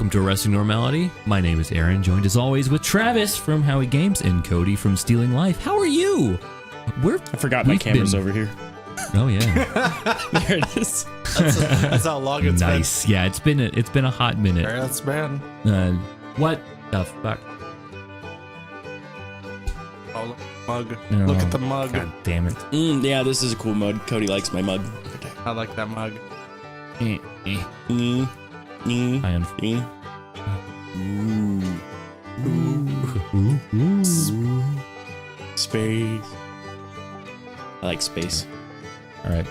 welcome to Arresting Normality. My name is Aaron, joined as always with Travis from Howie Games and Cody from Stealing Life. How are you? I forgot my camera's over here. Oh yeah, there it is. That's how long it's been. nice. Yeah, it's been a hot minute. That's been. What the fuck? Oh, mug. No. Look at the mug. God damn it. Yeah, this is a cool mug. Cody likes my mug. I like that mug. Space. I like space. All right.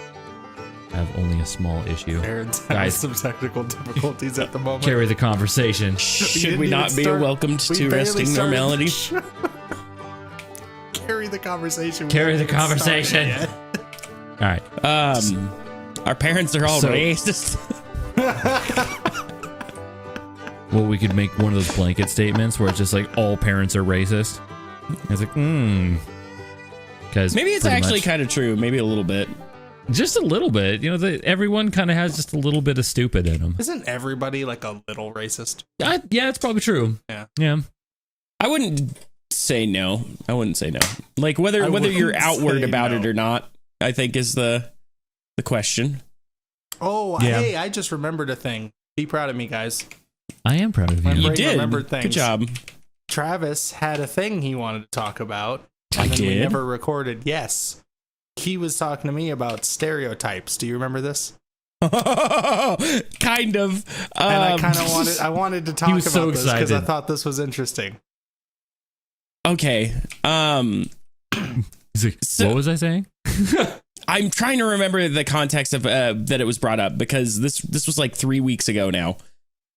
I have only a small issue. Aaron's having Guys. some technical difficulties at the moment. Carry the conversation. Should we not be welcomed to Arresting Normality? Carry the conversation. Carry the conversation. All right. Our parents are all racist. Well, we could make one of those blanket statements where it's just like all parents are racist. It's like, because Maybe it's actually kind of true. Maybe a little bit. Just a little bit. You know, everyone kind of has just a little bit of stupid in them. Isn't everybody like a little racist? Yeah, it's probably true. Yeah. I wouldn't say no. Like whether you're outward about it or not, I think is the question. Oh, Yeah. hey, I just remembered a thing. Be proud of me, guys. I am proud of you. You brain did. remembered things. Good job. Travis had a thing he wanted to talk about. I And then we did? never recorded. Yes. He was talking to me about stereotypes. Do you remember this? Kind of. And I wanted to talk was about so this because I excited. thought this was interesting. Okay. He's like, what was I saying? I'm trying to remember the context of that it was brought up because this was like 3 weeks ago now.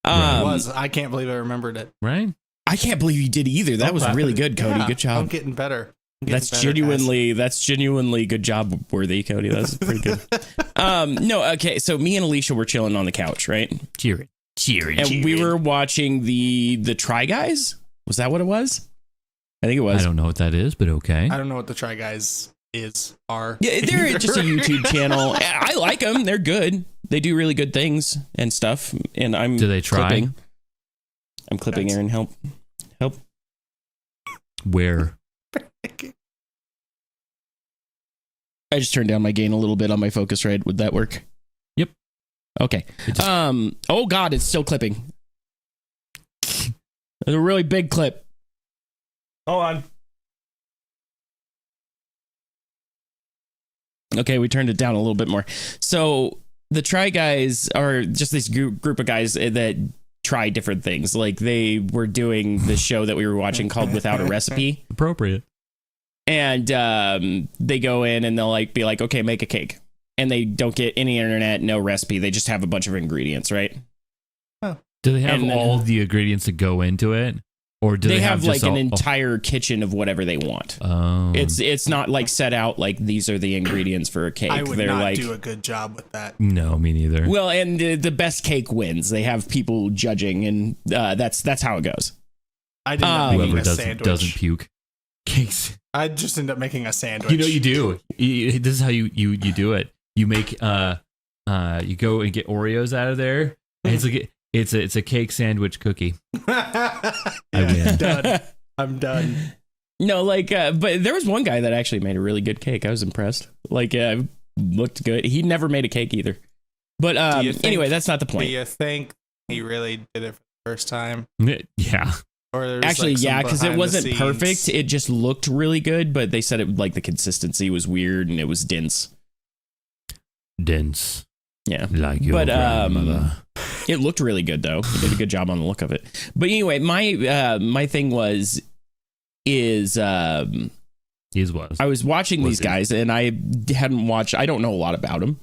It was. I can't believe I remembered it. Right? I can't believe you did either. That was really good, Cody. Yeah, Good job. I'm getting better. That's genuinely good job worthy, Cody. That's pretty good. No, okay. So me and Alicia were chilling on the couch, right? Cheering. And we were watching the Try Guys. Was that what it was? I think it was. I don't know what that is, but okay. I don't know what the Try Guys are. Yeah, they're just a YouTube channel. I like them. They're good. They do really good things and stuff. And I'm Do they try? Clipping. I'm clipping, Aaron. Help. Where? I just turned down my gain a little bit on my Focusrite. Would that work? Yep. Okay. Oh God, it's still clipping. It's a really big clip. Hold on. Okay, we turned it down a little bit more. So the Try Guys are just this group of guys that try different things. Like they were doing the show that we were watching called Without a Recipe. Appropriate. And they go in and they'll like be like, okay, make a cake. And they don't get any internet, no recipe. They just have a bunch of ingredients, right? Do they have all the ingredients that go into it? Or do they have like just an entire kitchen of whatever they want. Oh. It's not like set out like these are the ingredients for a cake. I would They're not like, do a good job with that. No, me neither. well, and the best cake wins. They have people judging, and that's how it goes. I didn't end up making Whoever a sandwich. doesn't puke. Cakes. I just end up making a sandwich. You know you do. This is how you do it. You make you go and get Oreos out of there. And it's like it's a cake sandwich cookie. I win. I'm done. No, like, but there was one guy that actually made a really good cake. I was impressed. Like, looked good. He never made a cake either. But anyway, that's not the Do point. you think he really did it for the first time? Yeah. Or there's Actually, like yeah, because it wasn't behind-the-scenes- perfect. It just looked really good, but they said it like the consistency was weird and it was dense. Dense. Yeah. Like your But grandmother. it looked really good though. He did a good job on the look of it. But anyway, my thing was I was watching these guys and I hadn't watched. I don't know a lot about them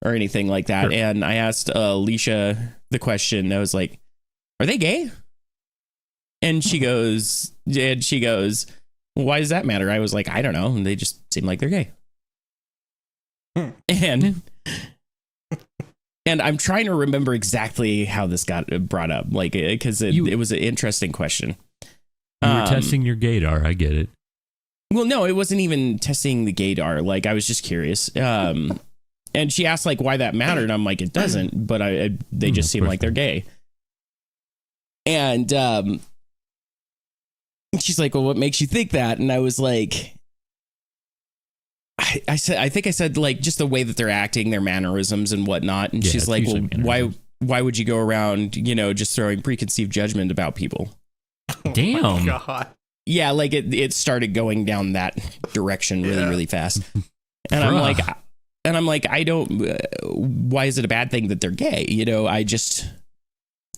or anything like that. Sure. And I asked Alicia the question. I was like, "Are they gay?" And she goes, "Well, why does that matter?" I was like, "I don't know." And they just seem like they're gay. And I'm trying to remember exactly how this got brought up, like, because it was an interesting question. You were testing your gaydar. I get it. Well, no, it wasn't even testing the gaydar. Like, I was just curious. And she asked, like, why that mattered. And I'm like, it doesn't. But they just seem like they're gay. And she's like, well, what makes you think that? And I was like, I think I said like just the way that they're acting, their mannerisms and whatnot. And she's like, well, why would you go around, just throwing preconceived judgment about people? Damn. Oh my God. Yeah, like it started going down that direction really, really fast. And I'm like, I don't, why is it a bad thing that they're gay? I just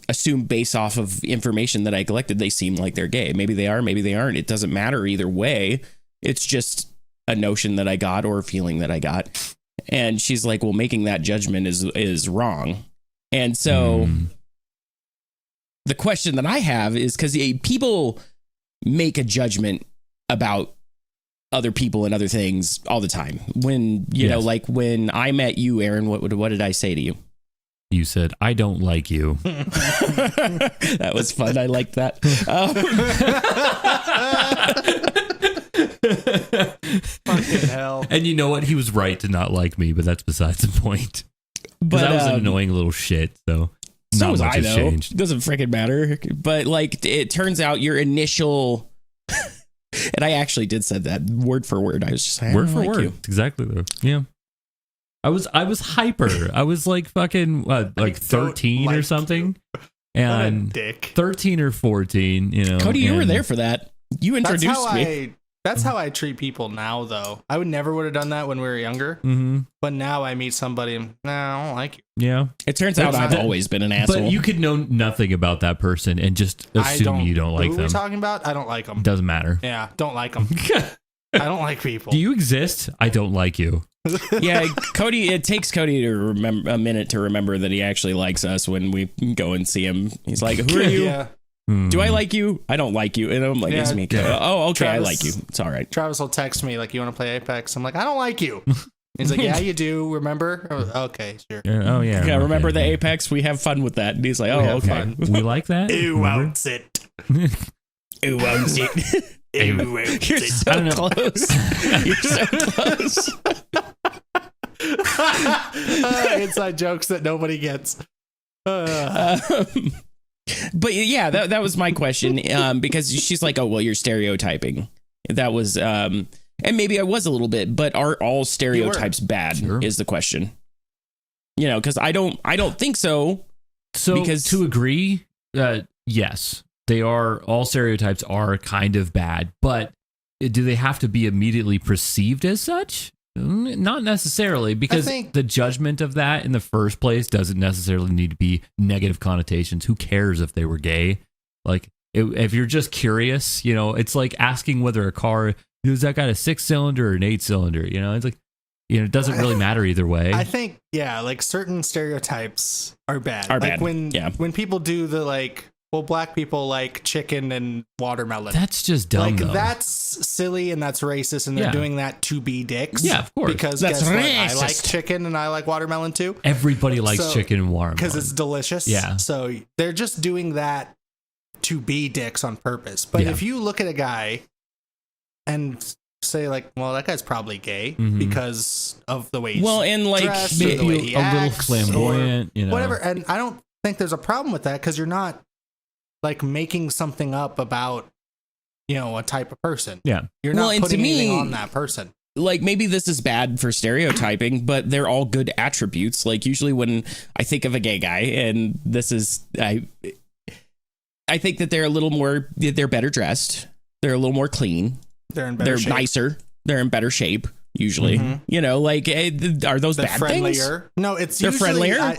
assume based off of information that I collected, they seem like they're gay. Maybe they are, maybe they aren't. It doesn't matter either way. It's just a notion that I got or a feeling that I got. And she's like, well, making that judgment is wrong. And so the question that I have is because people make a judgment about other people and other things all the time. When, like when I met you, Aaron, what did I say to you? You said, I don't like you. That was fun. I liked that. Fucking hell. And you know what? He was right to not like me, but that's besides the point. But I was an annoying little shit, so not much has changed. It doesn't freaking matter. But like, it turns out your initial... And I actually did said that word for word. I was just saying, word for word. Exactly though. Yeah. I was hyper. I was like fucking like 13 or something. And 13 or 14, Cody, you were there for that. You introduced me. That's how I treat people now, though. I would never have done that when we were younger. Mm-hmm. But now I meet somebody and, I don't like you. Yeah. It turns out I've always been an asshole. But you could know nothing about that person and just assume you don't like them. Who are we talking about? I don't like them. Doesn't matter. Yeah, don't like them. I don't like people. Do you exist? I don't like you. Yeah, Cody. It takes Cody to remember a minute to remember that he actually likes us when we go and see him. He's like, "Who are you? Yeah. Do I like you? I don't like you." And I'm like, "It's me." Yeah. Oh, okay, Travis, I like you. It's all right. Travis will text me like, "You want to play Apex?" I'm like, "I don't like you." He's like, "Yeah, you do. Remember?" Okay, sure. Oh yeah. Yeah, remember the Apex? We have fun with that. And he's like, "Oh, okay, fun. We like that." Who owns it? Who owns it? You're so close. You're so close. Inside jokes that nobody gets. But yeah, that was my question, because she's like, "Oh, well, you're stereotyping." That was, and maybe I was a little bit, but are all stereotypes bad? Sure. Is the question. Because I don't think so. So because to agree, yes, they are. All stereotypes are kind of bad, but do they have to be immediately perceived as such? Not necessarily, because the judgment of that in the first place doesn't necessarily need to be negative connotations. Who cares if they were gay? Like, if you're just curious, it's like asking whether a car, does that got a 6-cylinder or an 8-cylinder? It's like, it doesn't really matter either way. I think, like certain stereotypes are bad. Bad. When people do the like, well, black people like chicken and watermelon. That's just dumb. Like, that's silly and that's racist, and they're doing that to be dicks. Yeah, of course. Because that's guess racist. what? I like chicken and I like watermelon too. Everybody likes chicken and watermelon because it's delicious. Yeah. So they're just doing that to be dicks on purpose. But if you look at a guy and say like, well, that guy's probably gay because of the way he's and like dressed, maybe the way he a little acts, flamboyant, whatever. And I don't think there's a problem with that, because you're not like making something up about a type of person. Yeah, you're not putting anything on that person. Like, maybe this is bad for stereotyping, but they're all good attributes. Like, usually when I think of a gay guy, and this is I think that they're a little more, they're better dressed, they're a little more clean, they're in better shape. Nicer, they're in better shape usually. Like, are those they're bad friendlier things? No, they're friendlier.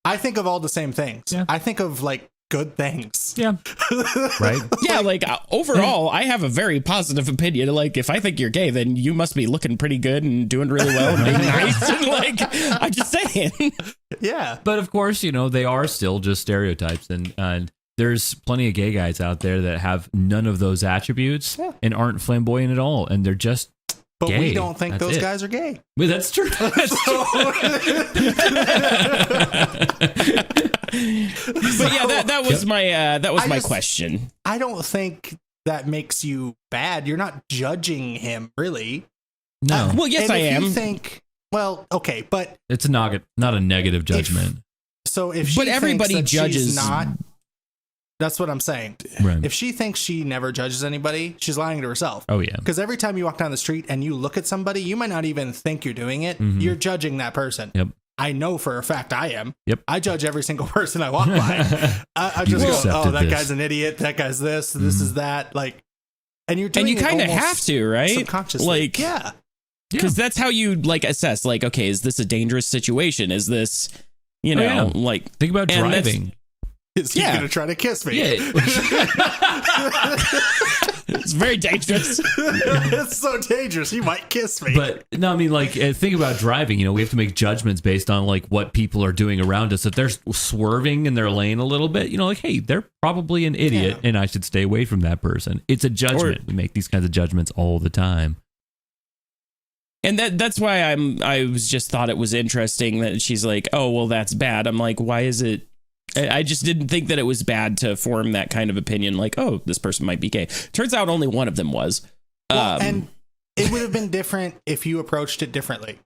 I think of all the same things. Yeah. I think of like good things. Yeah. Right. Yeah. Like, overall, I have a very positive opinion. Like, if I think you're gay, then you must be looking pretty good and doing really well and being nice. And like, I'm just saying. Yeah. But of course, they are still just stereotypes, and there's plenty of gay guys out there that have none of those attributes and aren't flamboyant at all, and they're just But gay. we don't think those guys are gay. But that's true. That's true. But yeah, that was my question. I don't think that makes you bad. You're not judging him, really. No. Well, yes, I am. You think, well, okay, but it's not a negative judgment. But everybody everybody judges. not That's what I'm saying. Right. If she thinks she never judges anybody, she's lying to herself. Oh, yeah. Because every time you walk down the street and you look at somebody, you might not even think you're doing it. Mm-hmm. You're judging that person. Yep. I know for a fact I am. Yep. I judge every single person I walk by. I just go, oh, that guy's an idiot. That guy's this. This is that. Like, and you're doing and you kind of have to, right? Subconsciously. Like, yeah. Because that's how you like assess. Like, okay, is this a dangerous situation? Is this, you know, like think about driving. Is he gonna try to kiss me? Yeah. It's very dangerous. It's so dangerous. He might kiss me. But no, I mean, like, think about driving. You know, we have to make judgments based on like what people are doing around us. If they're swerving in their lane a little bit, you know, like, hey, they're probably an idiot, and I should stay away from that person. It's a judgment. We make these kinds of judgments all the time. And that's why I was just thought it was interesting that she's like, oh, well, that's bad. I'm like, why is it? I just didn't think that it was bad to form that kind of opinion. Like, oh, this person might be gay. Turns out only one of them was. Well, and it would have been different if you approached it differently.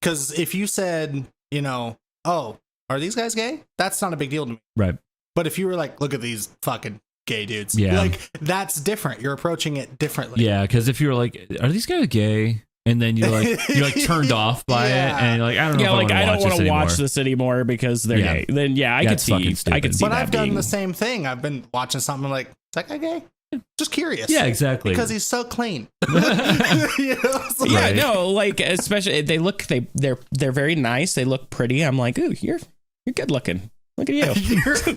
Because if you said, you know, oh, are these guys gay? That's not a big deal to me. Right. But if you were like, look at these fucking gay dudes. Yeah. Like, that's different. You're approaching it differently. Yeah, because if you're like, are these guys gay? And then you're like turned off by it, and you're like, I don't know. Yeah, if I don't want to watch this anymore because they're gay. Then I could see. I could see. But that I've done the same thing. I've been watching something like, is that guy gay? Just curious. Yeah, exactly. Because he's so clean. You know? So yeah, no, like especially they're very nice. They look pretty. I'm like, ooh, you're good looking. Look at you.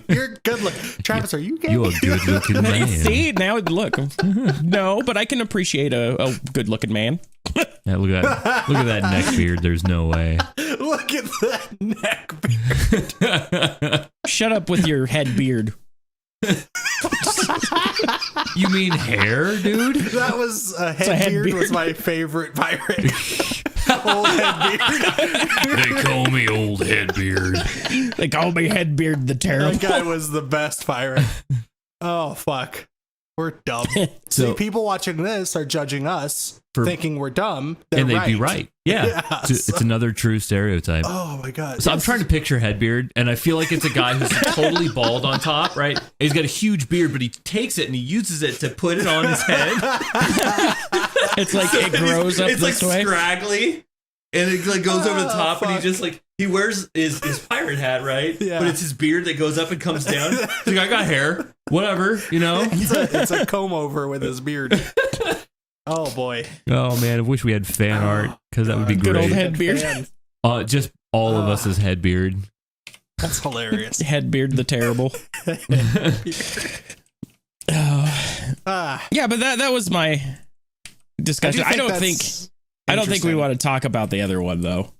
You're good looking. Travis, are you gay? You're a good looking man. See, now look. No, but I can appreciate a good looking man. Yeah, look at that neck beard. There's no way. Look at that neck beard. Shut up with your head beard. You mean hair, dude? That was head beard was my favorite pirate. Old head beard. They call me old head beard. They call me head beard the terrible. That guy was the best pirate. Oh fuck. We're dumb. So, see, people watching this are judging us, thinking we're dumb. And they'd be right. Yeah. It's another true stereotype. Oh my god. So I'm trying to picture headbeard, and I feel like it's a guy who's totally bald on top, right? He's got a huge beard, but he takes it and he uses it to put it on his head. It's like it grows up this way. It's like scraggly, and it like goes over the top, and he just like he wears his pirate hat, right? Yeah. But it's his beard that goes up and comes down. He's like, I got hair, whatever, you know. It's a comb over with his beard. Oh boy. Oh man, I wish we had fan art because that would be great. Good old head beard. Just all of us as head beard. That's hilarious. Head beard the terrible. Yeah, but that was my discussion. I don't think we want to talk about the other one though.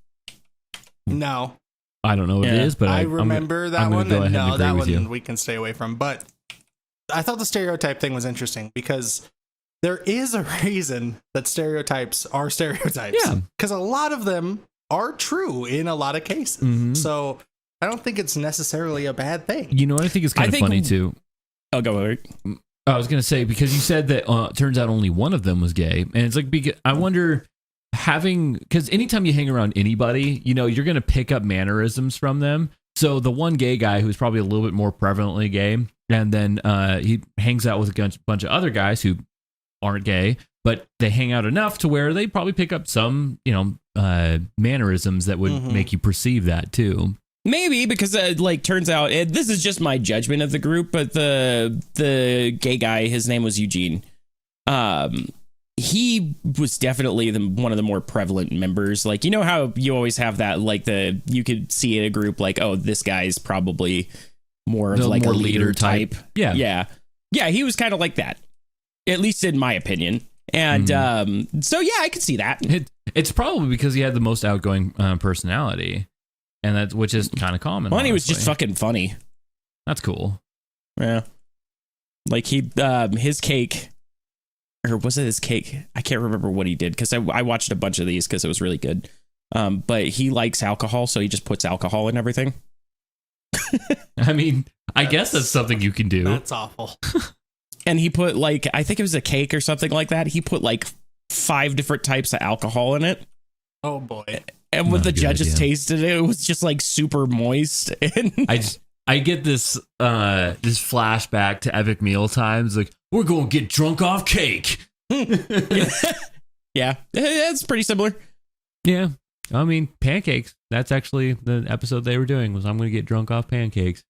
No. I don't know what it is, but I remember that one. Go ahead and no, that one we can stay away from. But I thought the stereotype thing was interesting because there is a reason that stereotypes are stereotypes. Yeah. Because a lot of them are true in a lot of cases. Mm-hmm. So I don't think it's necessarily a bad thing. You know what I think is kind of funny too? I'll go over. I was going to say, because you said that turns out only one of them was gay. And it's like, I wonder because anytime you hang around anybody, you know, you're going to pick up mannerisms from them. So the one gay guy who's probably a little bit more prevalently gay, and then he hangs out with a bunch of other guys who aren't gay, but they hang out enough to where they probably pick up some, you know, mannerisms that would make you perceive that too. Maybe because turns out this is just my judgment of the group, but the gay guy, his name was Eugene. He was definitely one of the more prevalent members. Like, you know how you always have that, like you could see in a group, like, oh, this guy's probably more of like a leader type. Yeah. He was kind of like that, at least in my opinion. And so, yeah, I could see that. It's probably because he had the most outgoing personality, and which is kind of common. Well, and he was just fucking funny. That's cool. Yeah. Like his cake. Or was it his cake? I can't remember what he did because I watched a bunch of these because it was really good. But he likes alcohol, so he just puts alcohol in everything. I mean, I guess that's something you can do. That's awful. And he put I think it was a cake or something like that. He put 5 different types of alcohol in it. Oh boy. And when the judges tasted it, it was just super moist. And I get this this flashback to epic meal times. Like, we're going to get drunk off cake. Yeah, it's pretty similar. Yeah. I mean, pancakes. That's actually the episode they were doing was I'm going to get drunk off pancakes.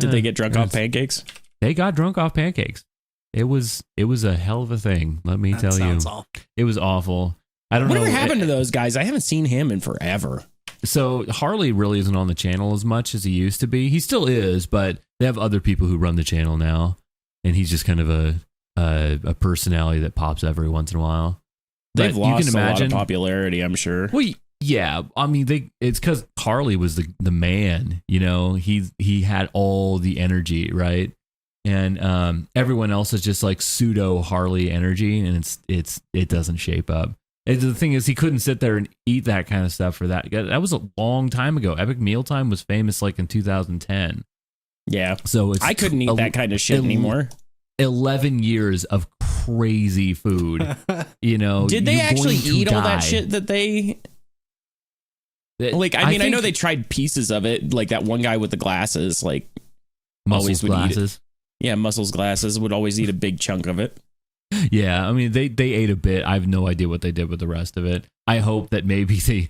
Did they get drunk off pancakes? They got drunk off pancakes. It was a hell of a thing. Let me tell you. Awful. It was awful. I don't know. Whatever happened to those guys? I haven't seen him in forever. So Harley really isn't on the channel as much as he used to be. He still is, but they have other people who run the channel now. And he's just kind of a personality that pops every once in a while. They've lost a lot of popularity, I'm sure. Well, yeah. I mean, it's because Harley was the man. You know, he had all the energy, right? And everyone else is just like pseudo Harley energy, and it doesn't shape up. And the thing is, he couldn't sit there and eat that kind of stuff for that. That was a long time ago. Epic Mealtime was famous like in 2010. Yeah. So I couldn't eat that kind of shit anymore. 11 years of crazy food. You know, did they actually eat all that shit that they? Like, I mean, I know they tried pieces of it. Like that one guy with the glasses, like always would glasses. Eat it. Yeah, Muscles glasses would always eat a big chunk of it. Yeah, I mean, they ate a bit. I have no idea what they did with the rest of it. I hope that maybe they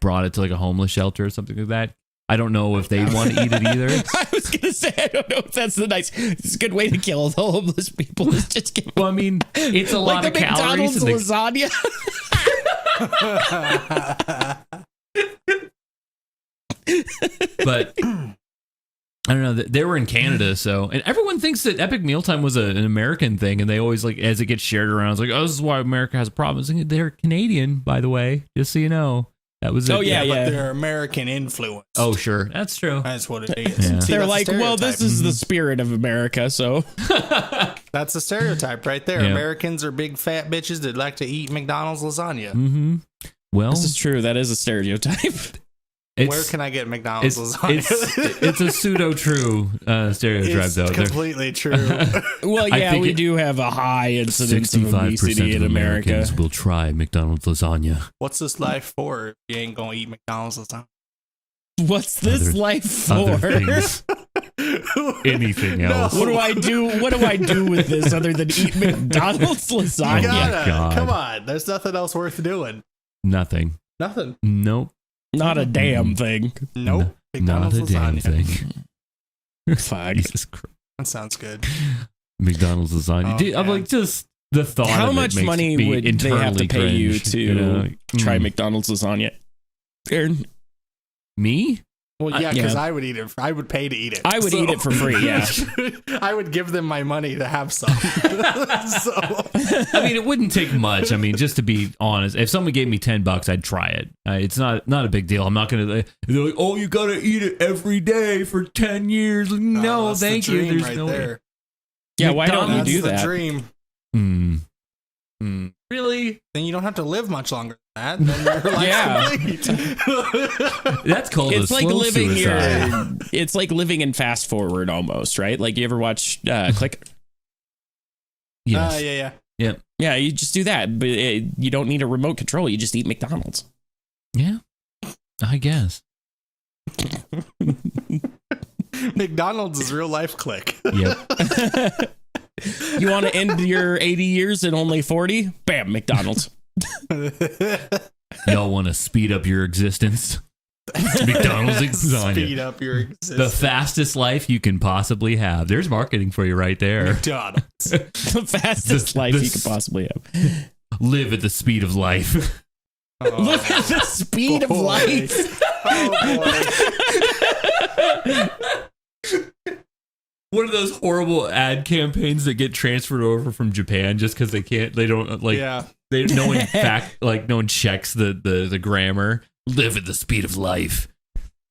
brought it to like a homeless shelter or something like that. I don't know if they'd want to eat it either. I was gonna say, I don't know if that's it's a good way to kill the homeless people. Is just give well, I mean, it's a lot of calories. McDonald's lasagna. But I don't know. They were in Canada, so and everyone thinks that Epic Mealtime was an American thing, and they always like as it gets shared around, it's like, oh, this is why America has a problem. They're Canadian, by the way, just so you know. That was it. Oh yeah. But they're American influence. Oh sure, that's true. That's what it is. Yeah. See, they're like, well, this is the spirit of America, so that's a stereotype right there. Yeah. Americans are big fat bitches that like to eat McDonald's lasagna. Mm-hmm. Well, this is true. That is a stereotype. Where can I get McDonald's lasagna? It's a pseudo-true stereotype, it's though. It's completely true. Well, yeah, we do have a high incidence of obesity in America. Americans will try McDonald's lasagna. What's this life for if you ain't gonna eat McDonald's lasagna? What's this life for? Anything else? No. What do I do with this other than eat McDonald's lasagna? Come on, there's nothing else worth doing. Nothing. Nope. Not a damn thing. Nope. Not a damn thing. Fuck. Jesus Christ. That sounds good. McDonald's lasagna. Dude, I'm like, just the thought How of it much makes money me would they have to pay cringe, you to try McDonald's lasagna? Aaron? Me? Well, yeah, because I would eat it. I would pay to eat it. I would eat it for free, yeah. I would give them my money to have some. I mean, it wouldn't take much. I mean, just to be honest, if someone gave me $10, I'd try it. It's not a big deal. I'm not going to, they're like, oh, you got to eat it every day for 10 years. No, thank you. There's right no way. Yeah, why don't you do that? That's the dream. Really? Then you don't have to live much longer than that. Then yeah. That's called it's a like slow living suicide. It's like living in fast forward almost, right? Like you ever watch Click? Yes. Yeah. Yeah, you just do that, but you don't need a remote control. You just eat McDonald's. Yeah, I guess. McDonald's is real life Click. Yep. You want to end your 80 years in only 40? Bam, McDonald's. Y'all want to speed up your existence? McDonald's lasagna. Speed up your existence. The fastest life you can possibly have. There's marketing for you right there. McDonald's. The fastest life you could possibly have. Live at the speed of life. Oh, live at the speed of life. Oh, boy. One of those horrible ad campaigns that get transferred over from Japan just because they don't like, no one checks the grammar. Live at the speed of life.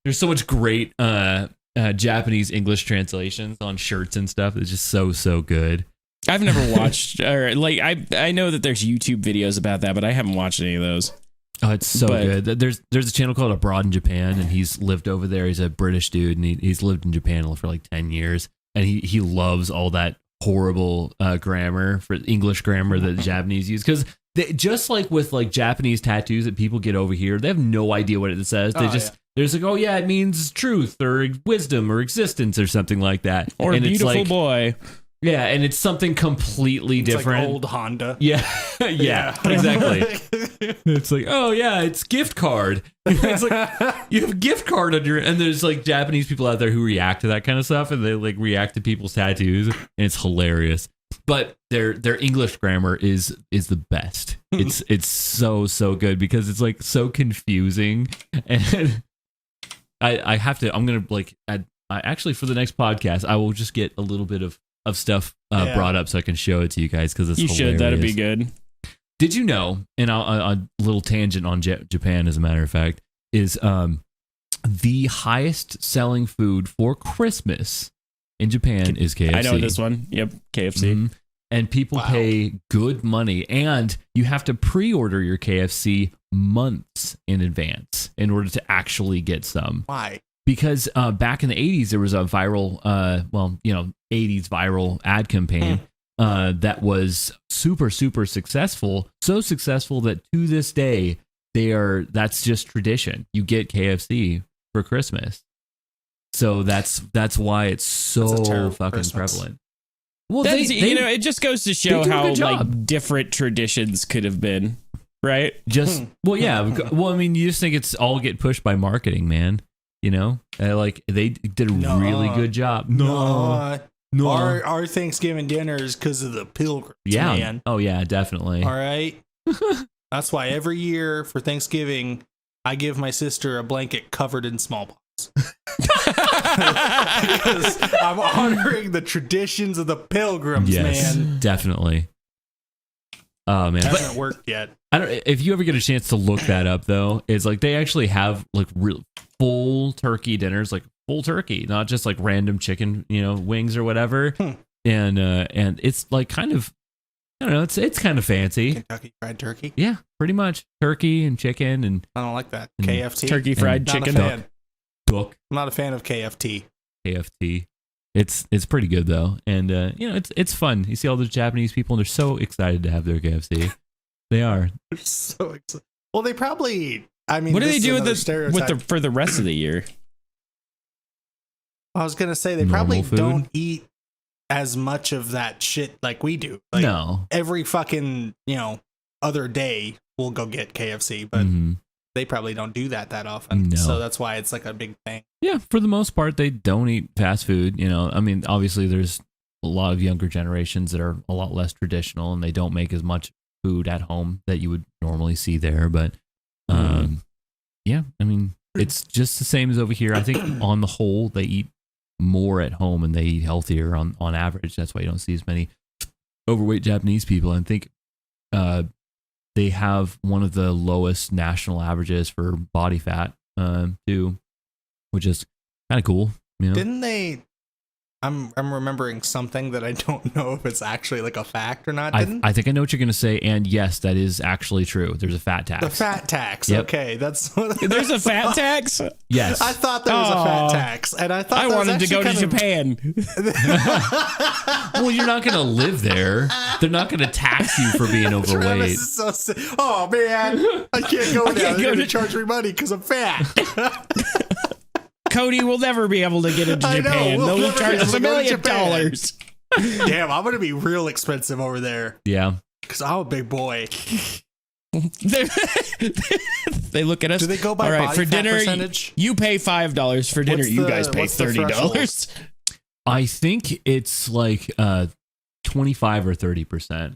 There's so much great Japanese English translations on shirts and stuff. It's just so good. I've never watched, or like I know that there's YouTube videos about that, but I haven't watched any of those. Oh, it's so good. There's a channel called Abroad in Japan, and he's lived over there. He's a British dude, and he's lived in Japan for like 10 years. And he loves all that horrible grammar for English grammar that the Japanese use. Because just like with like Japanese tattoos that people get over here, they have no idea what it says. There's like, oh yeah, it means truth or wisdom or existence or something like that. Or and beautiful it's like, boy. Yeah, and it's something completely different. Like old Honda. Yeah, yeah, exactly. It's like, oh yeah, it's gift card. It's like you have gift card on your, and there's like Japanese people out there who react to that kind of stuff, and they like react to people's tattoos, and it's hilarious. But their English grammar is the best. It's so good because it's like so confusing, and I'm gonna like actually for the next podcast I will just get a little bit of stuff brought up so I can show it to you guys because it's hilarious. Should. That'd be good. Did you know, and a little tangent on Japan, as a matter of fact, is the highest selling food for Christmas in Japan is KFC. I know this one. Yep, KFC. Mm-hmm. And people pay good money, and you have to pre-order your KFC months in advance in order to actually get some. Why? Because back in the 80s, there was a viral, 80s viral ad campaign that was super, super successful. So successful that to this day, that's just tradition. You get KFC for Christmas. So that's why it's so fucking prevalent. Well, it just goes to show how like different traditions could have been, right? Well, yeah. Well, I mean, you just think it's all get pushed by marketing, man. You know, like they did a really good job. No. Our Thanksgiving dinner is because of the pilgrims. Yeah. Man. Oh yeah, definitely. All right. That's why every year for Thanksgiving, I give my sister a blanket covered in smallpox. Because I'm honoring the traditions of the pilgrims, man. Definitely. Oh man, it hasn't worked yet. I don't. If you ever get a chance to look that up, though, it's like they actually have like real full turkey dinners, like full turkey, not just like random chicken, wings or whatever. And it's like kind of, I don't know, it's kind of fancy. Kentucky Fried Turkey. Yeah, pretty much turkey and chicken, and I don't like that. KFT, turkey fried chicken. I'm not a fan of KFT. KFT. It's pretty good though, and it's fun. You see all those Japanese people, and they're so excited to have their KFC. They are. They're so excited. Well, they probably. I mean, what do they do for the rest of the year? I was gonna say they probably don't eat as much of that shit like we do. Like, no. Every fucking other day we'll go get KFC, but they probably don't do that often. No. So that's why it's like a big thing. Yeah, for the most part, they don't eat fast food. I mean, obviously, there's a lot of younger generations that are a lot less traditional, and they don't make as much food at home that you would normally see there. But yeah, I mean, it's just the same as over here. I think on the whole, they eat more at home and they eat healthier on average. That's why you don't see as many overweight Japanese people. I think they have one of the lowest national averages for body fat too, which is kind of cool. Didn't they? I'm remembering something that I don't know if it's actually like a fact or not. I think I know what you're going to say, and yes, that is actually true. There's a fat tax. The fat tax. Yep. Okay, that's there's a fat tax. Yes, I thought there was a fat tax, and I thought I wanted to go to Japan. Well, you're not going to live there. They're not going to tax you for being overweight. Oh man, I can't go there. They're going to charge me money because I'm fat. Cody will never be able to get into Japan. They'll charge us $1 million. Damn, I'm going to be real expensive over there. Yeah. Because I'm a big boy. They look at us. Do they go by all right, body for fat dinner, percentage? You pay $5 for dinner. You guys pay $30. I think it's like 25 or 30%.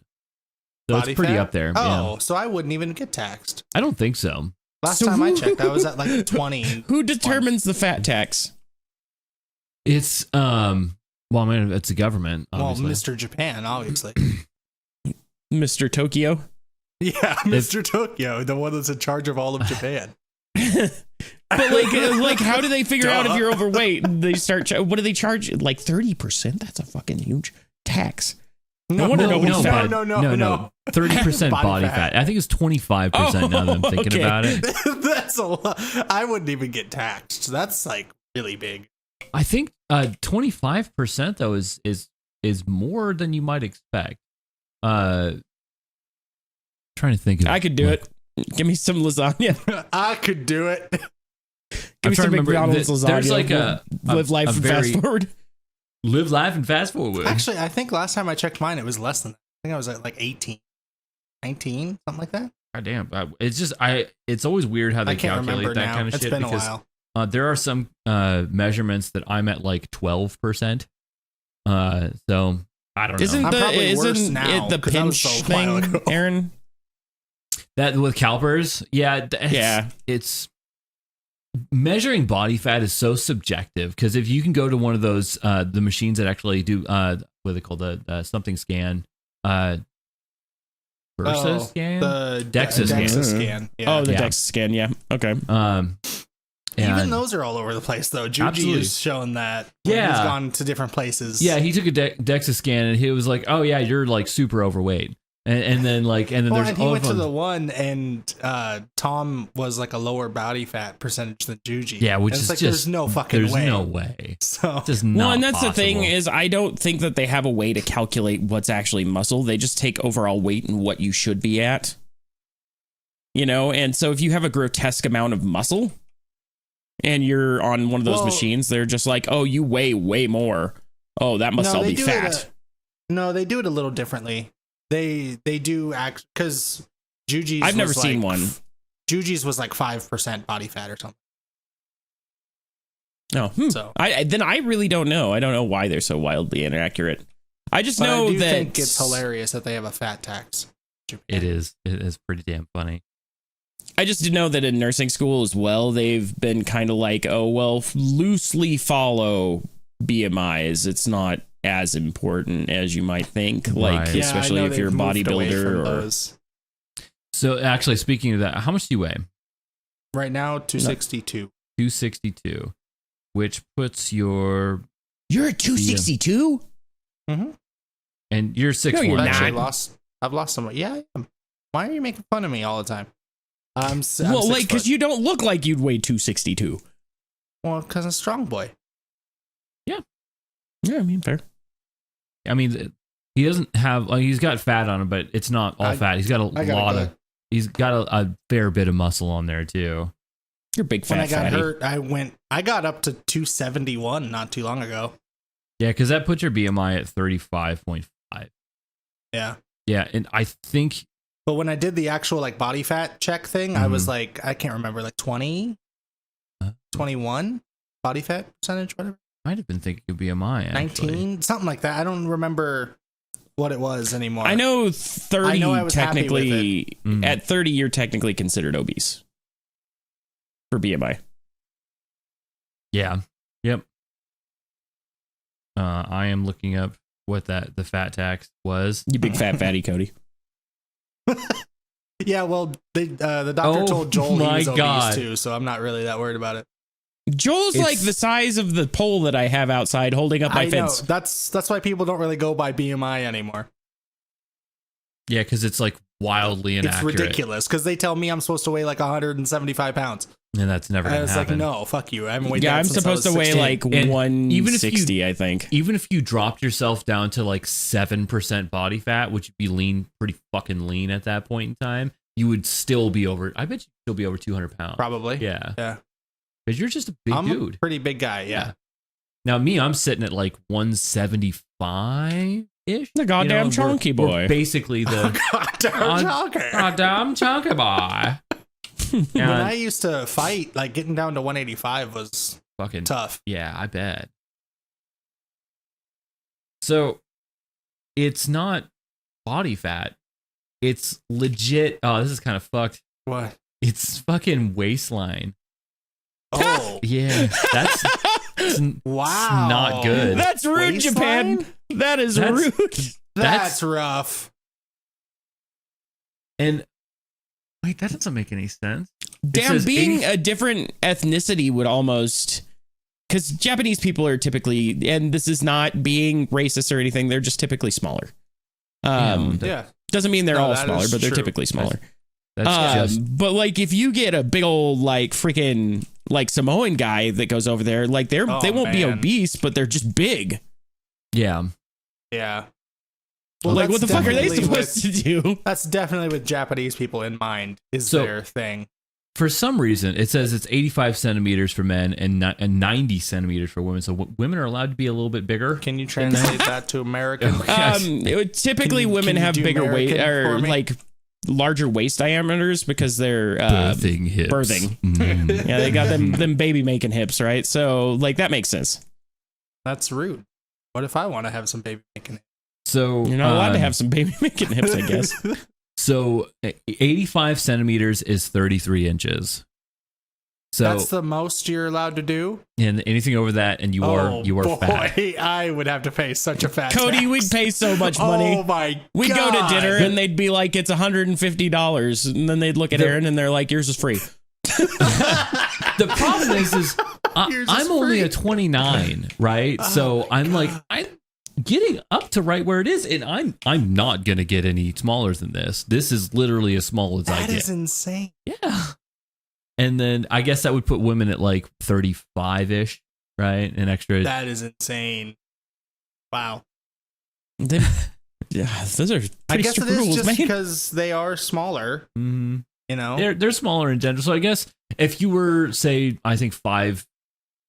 So it's pretty up there. Oh, so I wouldn't even get taxed. I don't think so. Last time I checked, I was at like 20. Who determines the fat tax? It's I mean, it's the government. Obviously. Well, Mr. Japan, obviously. Mr. Tokyo. Yeah, Mr. Tokyo, the one that's in charge of all of Japan. But like, how do they figure out if you're overweight? They start. What do they charge? Like 30%? That's a fucking huge tax. No. 30% body fat. I think it's 25% now that I'm thinking about it. That's a lot. I wouldn't even get taxed. That's like really big. I think 25% though is more than you might expect. Trying to think of I could do it. Give me some lasagna. I could do it. Give me some McDonald's lasagna. There's like live life and fast forward. Live life and fast forward. Actually, I think last time I checked mine, it was less than that. I think I was at like 18, 19, something like that. God damn. It's just, it's always weird how they calculate that kind of shit. It's been a while. There are some measurements that I'm at like 12%. So I don't know. Isn't it the pinch thing, Aaron? That with CalPERS? Yeah. It's measuring body fat is so subjective because if you can go to one of those the machines that actually do what are they called, the something scan, Versa scan, the DEXA scan. Yeah. The DEXA scan. Yeah. Okay. Even those are all over the place though. Juji has shown that. He's gone to different places. Yeah, he took a DEXA scan and he was like, "Oh yeah, you're like super overweight." And then there's and he went to the one and Tom was like a lower body fat percentage than Juji. Yeah, which is like just there's no fucking way. There's no way. So just not and that's possible. the thing is I don't think that they have a way to calculate what's actually muscle. They just take overall weight and what you should be at. You know, and so if you have a grotesque amount of muscle and you're on one of those machines, they're just like, "Oh, you weigh way more. Oh, that must all be fat." No, they do it a little differently. They do act because Juji's. I've never seen one. Juji's was like 5% body fat or something. No, so I really don't know. I don't know why they're so wildly inaccurate. I just know that I think it's hilarious that they have a fat tax. It is pretty damn funny. I just know that in nursing school as well, they've been kind of like, oh well, loosely follow BMIs. It's not as important as you might think, like especially if you're a bodybuilder. So actually, speaking of that, how much do you weigh right now? 262. 262, which puts you're at 262. Mm-hmm. And you're 6'1". No, you're not. I've lost some weight. Yeah, I am. Why are you making fun of me all the time? I'm like because you don't look like you'd weigh 262. Well, because I'm a strong boy. Yeah, I mean fair. I mean, he doesn't have. He's got fat on him, but it's not all fat. He's got He's got a fair bit of muscle on there too. You're big fat. When I got fatty. hurt, I got up to 271 not too long ago. Yeah, because that puts your BMI at 35.5. Yeah. Yeah, and I think. But when I did the actual like body fat check thing, I was like, I can't remember, like 20, 21 body fat percentage, whatever. Might have been thinking of BMI. 19, something like that. I don't remember what it was anymore. I know 30. I was technically at 30, you're technically considered obese for BMI. Yeah. Yep. I am looking up what the fat tax was. You big fat fatty, Cody. Yeah, well, the doctor told Joel he was obese too, so I'm not really that worried about it. Joel's like the size of the pole that I have outside holding up my fence. Know. That's why people don't really go by BMI anymore. Yeah, because it's like wildly inaccurate. It's ridiculous because they tell me I'm supposed to weigh like 175 pounds. And that's never going to happen. It's like, no, fuck you. I haven't weighed that I'm since supposed to weigh like 160, I think. Even if you dropped yourself down to like 7% body fat, which would be pretty fucking lean at that point in time, you would still be over, I bet you'd still be over 200 pounds. Probably. Yeah. Yeah. Because you're just a big dude. A pretty big guy, yeah. Now, I'm sitting at like 175-ish. The goddamn chunky boy. We're basically the goddamn chunky boy. When I used to fight, like getting down to 185 was fucking tough. Yeah, I bet. So it's not body fat. It's legit. Oh, this is kind of fucked. What? It's fucking waistline. Oh. Yeah, that's wow. Not good. That's rude, waistline? Japan. That's rude. That's rough. And wait, that doesn't make any sense. Damn, being a different ethnicity would almost, because Japanese people are typically, and this is not being racist or anything, they're just typically smaller. Yeah. Doesn't mean they're all smaller, but they're typically smaller. That's but like if you get a big old like freaking like Samoan guy that goes over there, like they won't be obese, but they're just big. Yeah. Yeah. Well, like what the fuck are they supposed to do? That's definitely with Japanese people in mind is their thing. for some reason, it says it's 85 centimeters for men and 90 centimeters for women. So women are allowed to be a little bit bigger. Can you translate that to American? Typically, women have bigger waist or like larger waist diameters because they're birthing hips. Birthing. Yeah, they got them baby making hips, right? So like that makes sense. That's rude. What if I want to have some baby making hips? So you're not allowed to have some baby making hips, I guess. So 85 centimeters is 33 inches. So that's the most you're allowed to do. And anything over that, and you are fat. I would have to pay such a fat Cody, tax. we'd pay so much money. Oh my We'd God. go to dinner and they'd be like, it's $150. And then they'd look at Aaron and they're like, yours is free. The problem is I'm only a 29, right? So I'm like, I'm getting up to right where it is, and I'm not gonna get any smaller than this. This is literally as small as I get. That is insane. Yeah. And then I guess that would put women at like 35-ish, right? An extra. That is insane. Wow. Yeah, those are I guess it is rules, just man. because they are smaller. Mm-hmm. You know, they're smaller in general. So I guess if you were, say, I think 5'7"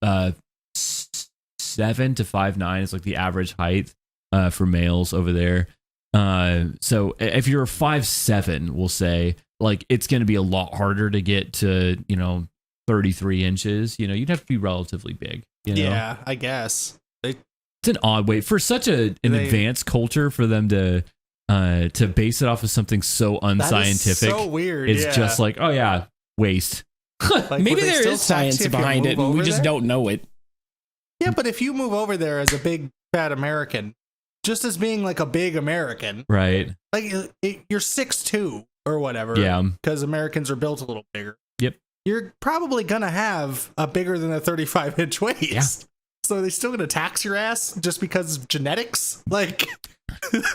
to 5'9" is like the average height for males over there. So if you're 5'7", we'll say, like it's going to be a lot harder to get to 33 inches. You'd have to be relatively big. Yeah, I guess it's an odd way for such an advanced culture for them to base it off of something so unscientific. So weird. It's just like, oh yeah, waste. Like, maybe there is science behind it, and we just don't know it. Yeah, but if you move over there as a big fat American, just as being like a big American, right? Like you're 6'2" or whatever. Yeah, because Americans are built a little bigger. Yep. You're probably gonna have a bigger than a 35-inch waist. Yeah. So are they still gonna tax your ass just because of genetics? Like,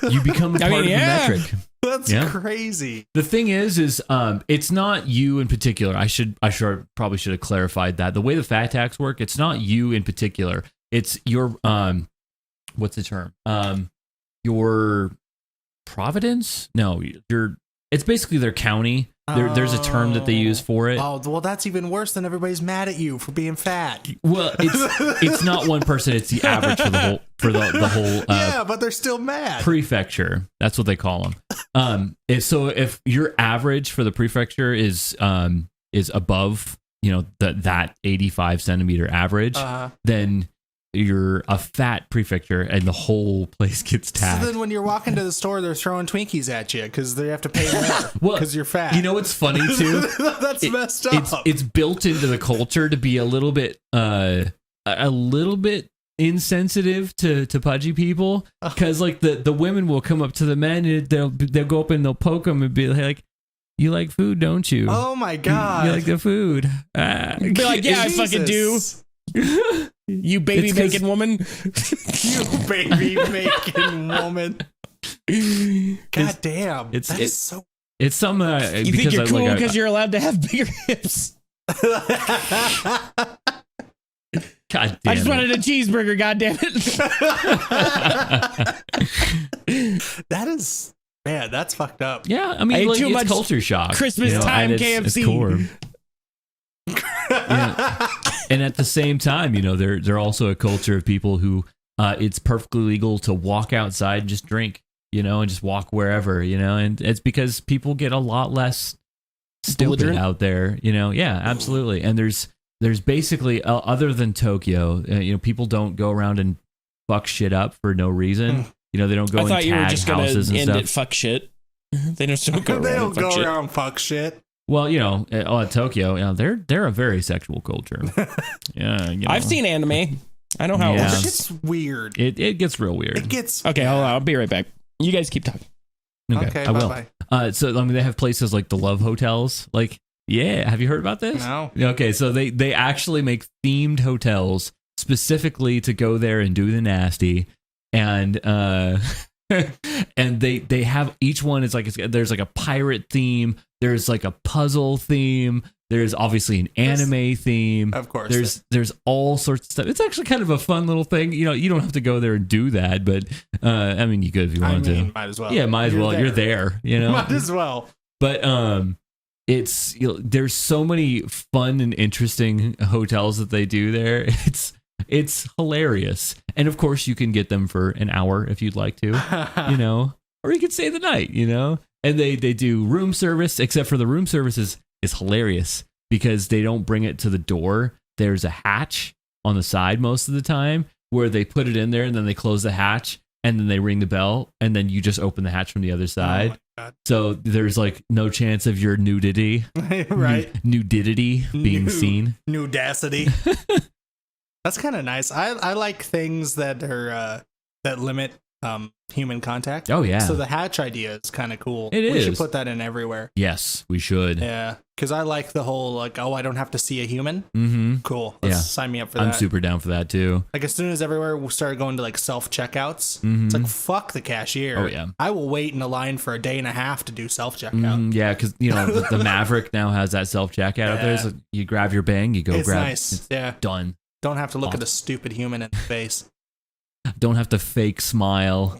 you become part of the metric. That's crazy. The thing is it's not you in particular. I probably should have clarified that. The way the fat tax work, it's not you in particular. It's your what's the term? Your Providence? No, it's basically their county. There's a term that they use for it. Oh, well, that's even worse than everybody's mad at you for being fat. Well, it's not one person. It's the average for the whole. Yeah, but they're still mad. Prefecture. That's what they call them. If your average for the prefecture is above that 85 centimeter average, then you're a fat prefecture and the whole place gets taxed. So then when you're walking to the store, they're throwing Twinkies at you because they have to pay more because you're fat. You know what's funny too? That's messed up. It's built into the culture to be a little bit insensitive to pudgy people, because like the women will come up to the men and they'll go up and they'll poke them and be like, "You like food, don't you? Oh my God. You like the food?" Be like, "Yeah, Jesus. I fucking do." You baby making woman. You baby making woman. God damn. It's something you think you're cool because you're allowed to have bigger hips. God damn I just wanted a cheeseburger, god damn it. That is, man, that's fucked up. Yeah, I mean, like, too it's much culture shock. Christmas time KFC. Yeah. And at the same time, they're also a culture of people who it's perfectly legal to walk outside and just drink, and just walk wherever, and it's because people get a lot less stupid out there, Yeah, absolutely. And there's basically other than Tokyo, people don't go around and fuck shit up for no reason. They don't go and tag houses and stuff. Fuck shit. They just don't go around. They don't go around fuck shit. Well, Tokyo, they're a very sexual culture. Yeah, I've seen anime. I know how it works. It's weird. It gets real weird. Okay, hold on. I'll be right back. You guys keep talking. Okay, I will. Bye. So they have places like the Love Hotels. Like, yeah, have you heard about this? No. Okay, so they actually make themed hotels specifically to go there and do the nasty, and and they have each one is like there's like a pirate theme, there's like a puzzle theme, there's obviously an anime theme, of course, there's all sorts of stuff. It's actually kind of a fun little thing. You don't have to go there and do that, but I mean, you could if you wanted to. Might as well. Yeah, might as well. You're there. Might as well. But it's there's so many fun and interesting hotels that they do there. It's hilarious. And of course you can get them for an hour if you'd like to, or you could stay the night, and they do room service, except for the room service is hilarious because they don't bring it to the door. There's a hatch on the side most of the time where they put it in there and then they close the hatch and then they ring the bell and then you just open the hatch from the other side. Oh, so there's like no chance of your nudity, right? Nudity being seen. Nudacity. That's kind of nice. I like things that are that limit human contact. Oh yeah. So the hatch idea is kind of cool. We should put that in everywhere. Yes, we should. Yeah, because I like the whole I don't have to see a human. Mm-hmm. Cool. Let's sign me up for that. I'm super down for that too. Like as soon as everywhere we started going to like self checkouts, it's like fuck the cashier. Oh yeah. I will wait in a line for a day and a half to do self checkout. Yeah, because the Maverick now has that self checkout out there. So you grab your bang, you go it's grab. Nice. It's done. Don't have to look at a stupid human in the face. Don't have to fake smile.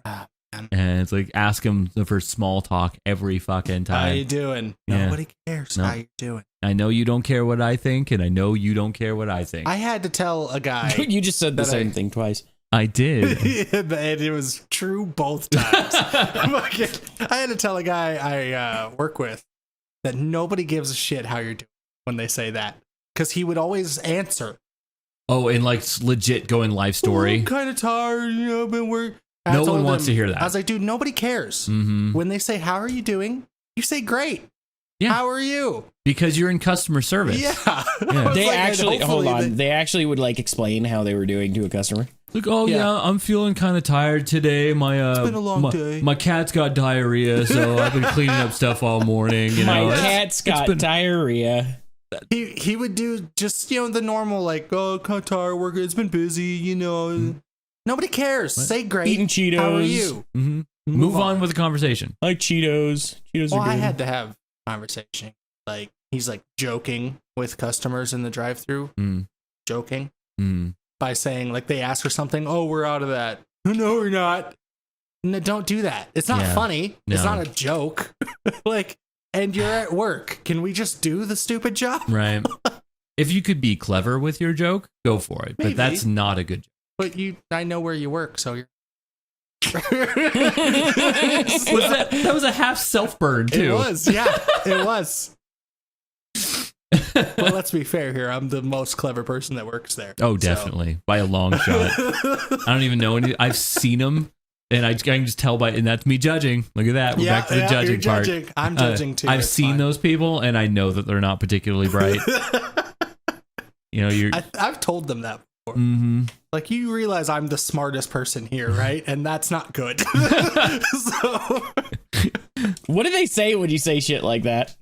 And it's like ask them for small talk every fucking time. How you doing? Yeah. Nobody cares how you doing. I know you don't care what I think, and I know you don't care what I think. I had to tell a guy. You just said the same thing twice. I did. And it was true both times. I had to tell a guy I work with that nobody gives a shit how you're doing when they say that. Because he would always answer. Oh, and like legit going life story. I'm kind of tired, I've been working. No one wants to hear that. I was like, dude, nobody cares. Mm-hmm. When they say, how are you doing? You say, great. Yeah. How are you? Because you're in customer service. Yeah. They actually, hold on. They actually would like explain how they were doing to a customer. Like, I'm feeling kind of tired today. It's been a long day. My cat's got diarrhea, so I've been cleaning up stuff all morning. My cat's got diarrhea. He would do just, the normal, like, kind of tired, work. It's been busy, Mm-hmm. Nobody cares. What? Say great. Eating Cheetos. How are you? Mm-hmm. Move on with the conversation. I like Cheetos. Cheetos are good. I had to have conversation. Like, he's like joking with customers in the drive-thru. Joking. By saying, like, they ask for something. Oh, we're out of that. No, we're not. No, don't do that. It's not funny. No. It's not a joke. Like, and you're at work. Can we just do the stupid job? Right. If you could be clever with your joke, go for it. Maybe. But that's not a good joke. But I know where you work, so you're. That was a half self burn too. It was, yeah, it was. But let's be fair here. I'm the most clever person that works there. Oh, definitely, by a long shot. I don't even know any. I've seen them, and I can just tell by, and that's me judging. Look at that. We're back to the judging part. I'm judging too. I've seen those people, and I know that they're not particularly bright. I've told them that. Mm-hmm. Like, you realize I'm the smartest person here, right? And that's not good. So, what do they say when you say shit like that?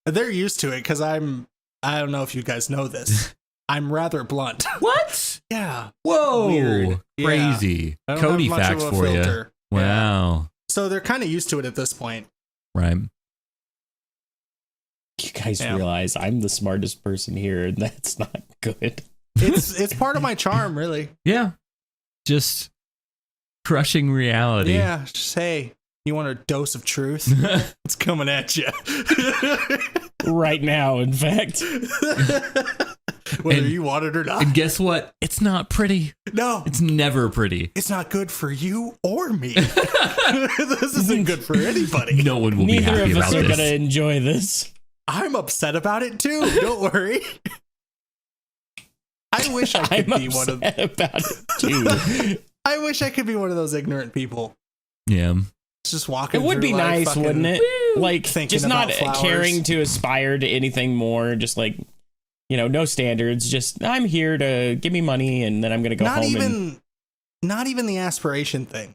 They're used to it because I don't know if you guys know this. I'm rather blunt. What? Yeah. Whoa. Weird. Crazy. Yeah. Cody facts for filter. You. Wow. Yeah. So they're kind of used to it at this point. Right. You guys realize I'm the smartest person here, and that's not good. It's part of my charm, really. Yeah. Just crushing reality. Yeah. Just, hey, you want a dose of truth? It's coming at you. Right now, in fact. Whether you want it or not. And guess what? It's not pretty. No. It's never pretty. It's not good for you or me. This isn't good for anybody. No one will be happy about this. Neither of us are going to enjoy this. I'm upset about it too. Don't worry. I wish I could be one of about it too. I wish I could be one of those ignorant people. Yeah. Just walking. It would be nice, wouldn't it? Like, just not caring to aspire to anything more. Just like, no standards. Just, I'm here to give me money, and then I'm going to go home. Not even the aspiration thing,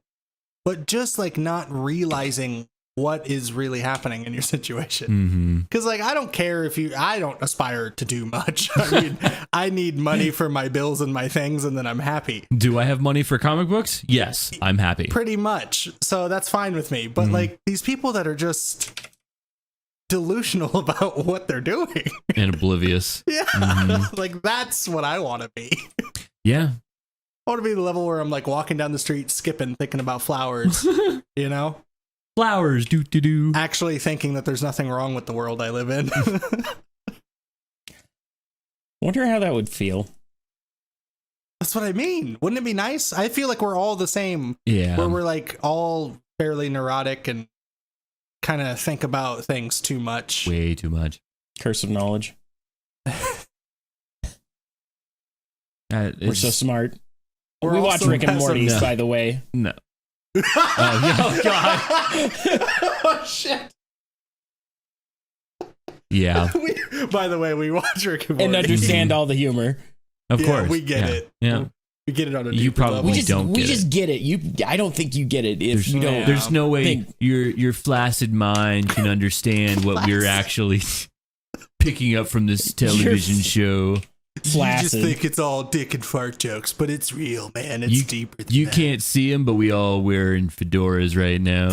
but just like not realizing what is really happening in your situation. Because like, I don't care if I don't aspire to do much. I mean, I need money for my bills and my things, and then I'm happy. Do I have money for comic books? Yes, I'm happy. Pretty much. So that's fine with me. But like, these people that are just delusional about what they're doing. And oblivious. Yeah. Like, that's what I want to be. Yeah. I want to be the level where I'm like walking down the street, skipping, thinking about flowers, flowers, do. Actually thinking that there's nothing wrong with the world I live in. Wonder how that would feel. That's what I mean. Wouldn't it be nice? I feel like we're all the same. Yeah. Where we're like all fairly neurotic and kind of think about things too much. Way too much. Curse of knowledge. We're so smart. We watch Rick and Morty, by the way. No. Oh God. Oh shit. Yeah. By the way, we watch Rick and Morty and understand all the humor. Of course, we get it. Yeah, we get it on a you probably level. don't. We just get it. I don't think you get it if you don't. There's no way your flaccid mind can understand what we're actually picking up from this television show. Flaccid. You just think it's all dick and fart jokes, but it's real, man. It's deeper than you that. Can't see them, but we all wearing fedoras right now.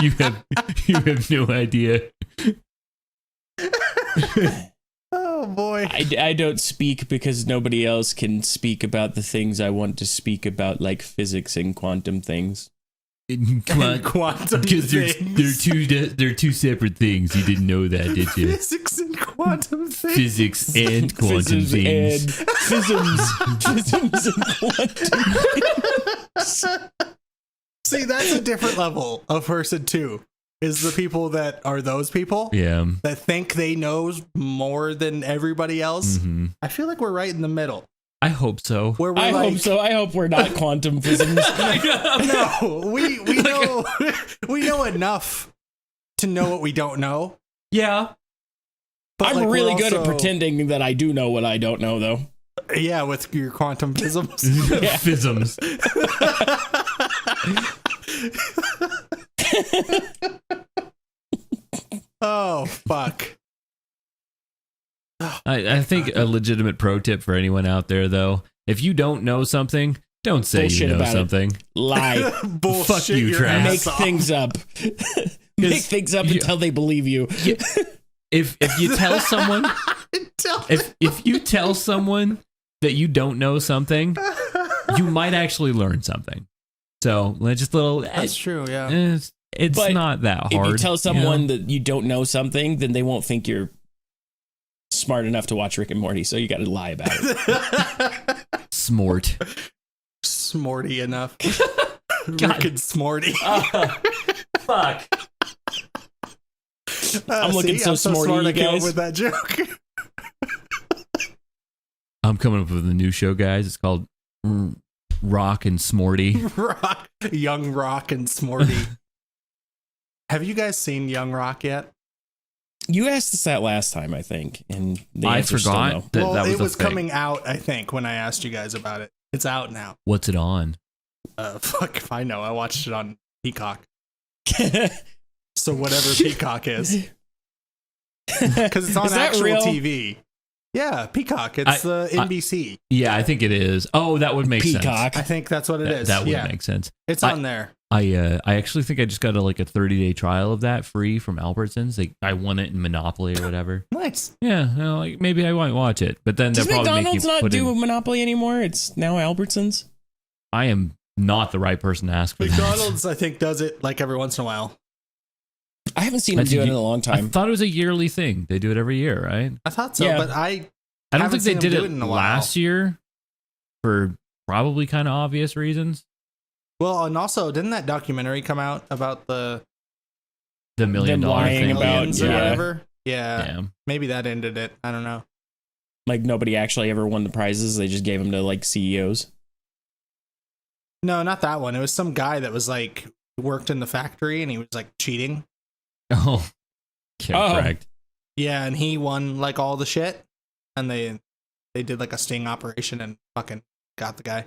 you have no idea. Oh boy. I don't speak because nobody else can speak about the things I want to speak about, like physics and quantum things. Quantum because they're two separate things. You didn't know that, did you? Physics and quantum things. Physics and quantum things. Physics and quantum things. See, that's a different level of person too. Is the people that are those people that think they know more than everybody else. Mm-hmm. I feel like we're right in the middle. I hope so. I hope so. I hope we're not quantum physics. No, we know enough to know what we don't know. Yeah. But I'm really good at pretending that I do know what I don't know, though. Yeah, with your quantum physics. Physics. Oh, fuck. I think a legitimate pro tip for anyone out there, though, if you don't know something, don't say bullshit you know something. Lie. Fuck you, Travis. Make things up. Make things up until they believe you. If you tell someone, if you tell someone that you don't know something, you might actually learn something. So just a little. That's true. Yeah. It's not that hard. If you tell someone that you don't know something, then they won't think you're smart enough to watch Rick and Morty, so you got to lie about it. Smarty enough. Rick and Smorty. Fuck. I'm looking so smarty, you guys. With that joke. I'm coming up with a new show, guys. It's called Rock and Smorty. Young Rock and Smorty. Have you guys seen Young Rock yet? You asked us that last time, I think, and I forgot that was coming out. I think when I asked you guys about it, it's out now. What's it on? Fuck if I know. I watched it on Peacock. So whatever Peacock is, because it's on actual TV. Yeah, Peacock. It's NBC. Yeah, I think it is. Oh, that would make sense. I think that's what it is. That would make sense. It's on there. I actually think I just got a 30-day trial of that free from Albertsons. I won it in Monopoly or whatever. Nice. Yeah, maybe I might watch it, but then they'll probably McDonald's not do Monopoly anymore? It's now Albertsons. I am not the right person to ask for McDonald's, that. I think, does it every once in a while. I haven't seen them do it in a long time. I thought it was a yearly thing. They do it every year, right? I thought so, but I don't think they did it last year for probably kind of obvious reasons. Well, and also, didn't that documentary come out about the $1 million thing about or whatever? Yeah, maybe that ended it. I don't know. Like nobody actually ever won the prizes. They just gave them to CEOs. No, not that one. It was some guy that was worked in the factory and he was cheating. Oh, correct. Yeah, and he won all the shit, and they did a sting operation and fucking got the guy.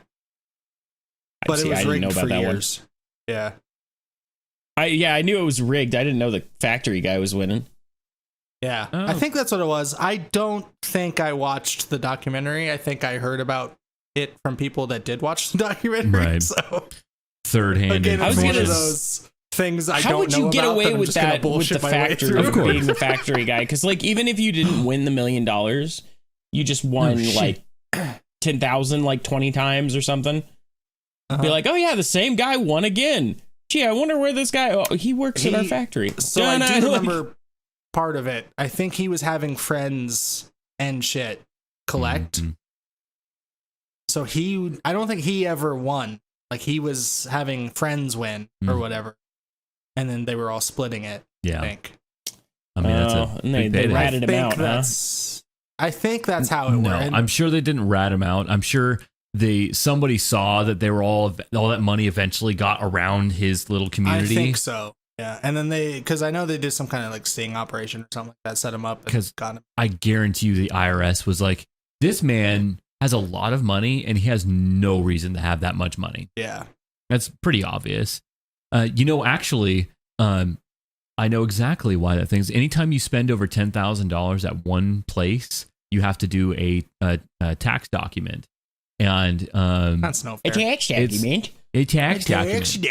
But it was rigged for years. Yeah. I knew it was rigged. I didn't know the factory guy was winning. Yeah. Oh. I think that's what it was. I don't think I watched the documentary. I think I heard about it from people that did watch the documentary. Right. So third-hand. Again, it's one of those things I don't know about. How would you get away with that with the factory being the factory guy? Because even if you didn't win the $1 million, you just won 10,000 20 times or something. Be like, oh yeah, the same guy won again. Gee, I wonder where this guy. Oh, he works at our factory. So I do remember part of it. I think he was having friends and shit collect. Mm-hmm. So I don't think he ever won. Like he was having friends win or whatever, and then they were all splitting it. Yeah, I think. I mean, that's they ratted him out. I think that's how it no, went. I'm sure they didn't rat him out. I'm sure somebody saw that they were all that money eventually got around his little community. I think so. Yeah, and then because I know they did some kind of like sting operation or something like that, set him up. Because I guarantee you, the IRS was like, this man has a lot of money and he has no reason to have that much money. Yeah, that's pretty obvious. Actually, I know exactly why that thing's. Anytime you spend over $10,000 at one place, you have to do a tax document. And that's no fair. A tax document. A tax document.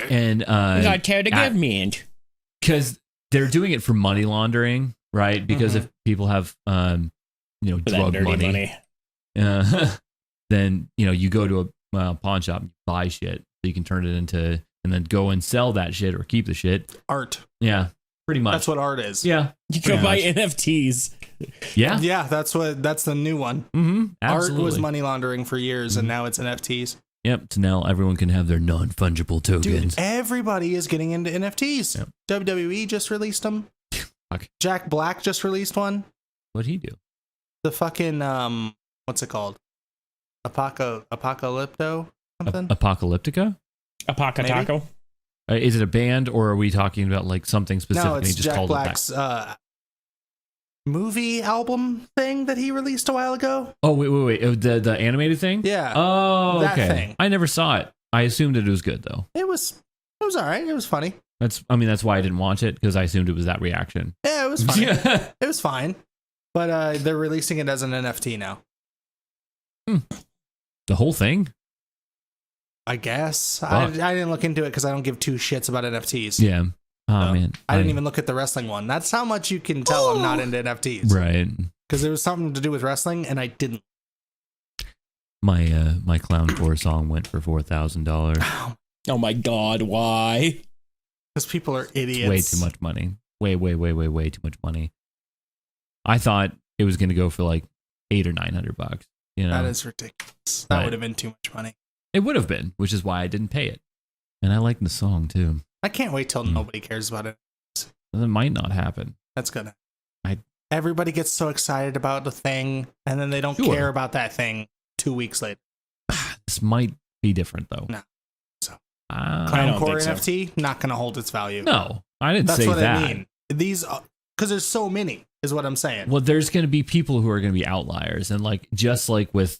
And got to the government. Because they're doing it for money laundering, right? Because if people have drug money. Then you go to a pawn shop and buy shit so you can turn it into, and then go and sell that shit or keep the shit. Art. Yeah, pretty much. That's what art is. Yeah, you go buy NFTs. Yeah, that's the new one. Mm-hmm. Art was money laundering for years, and now it's NFTs. Yep. So now everyone can have their non-fungible tokens. Dude, everybody is getting into NFTs. Yep. WWE just released them. Fuck. Jack Black just released one. What'd he do? The fucking what's it called? Apocalypto something? Apocalyptica? Apocataco? Is it a band, or are we talking about like something specific? No, it's just Jack called Black's movie album thing that he released a while ago. Oh, wait. The animated thing? Yeah. Oh, that okay. thing. I never saw it. I assumed that it was good, though. It was all right. It was funny. That's why I didn't watch it, because I assumed it was that reaction. Yeah, it was funny. It was fine. But they're releasing it as an NFT now. The whole thing? I guess. I didn't look into it because I don't give two shits about NFTs. Yeah. Oh, man. I didn't even look at the wrestling one. That's how much you can tell I'm not into NFTs. Right. Because there was something to do with wrestling, and I didn't. My clowncore song went for $4,000. Oh my God, why? Because people are idiots. Way too much money. Way too much money. I thought it was going to go for like $800 or $900. That is ridiculous. That would have been too much money. It would have been, which is why I didn't pay it. And I like the song too. I can't wait till nobody cares about it. That might not happen. That's good. Everybody gets so excited about the thing, and then they don't care about that thing 2 weeks later. This might be different though. No. So Clowncore so. NFT not going to hold its value. No, I didn't say that. That's what I mean. These, because there's so many, is what I'm saying. Well, there's going to be people who are going to be outliers, and just like with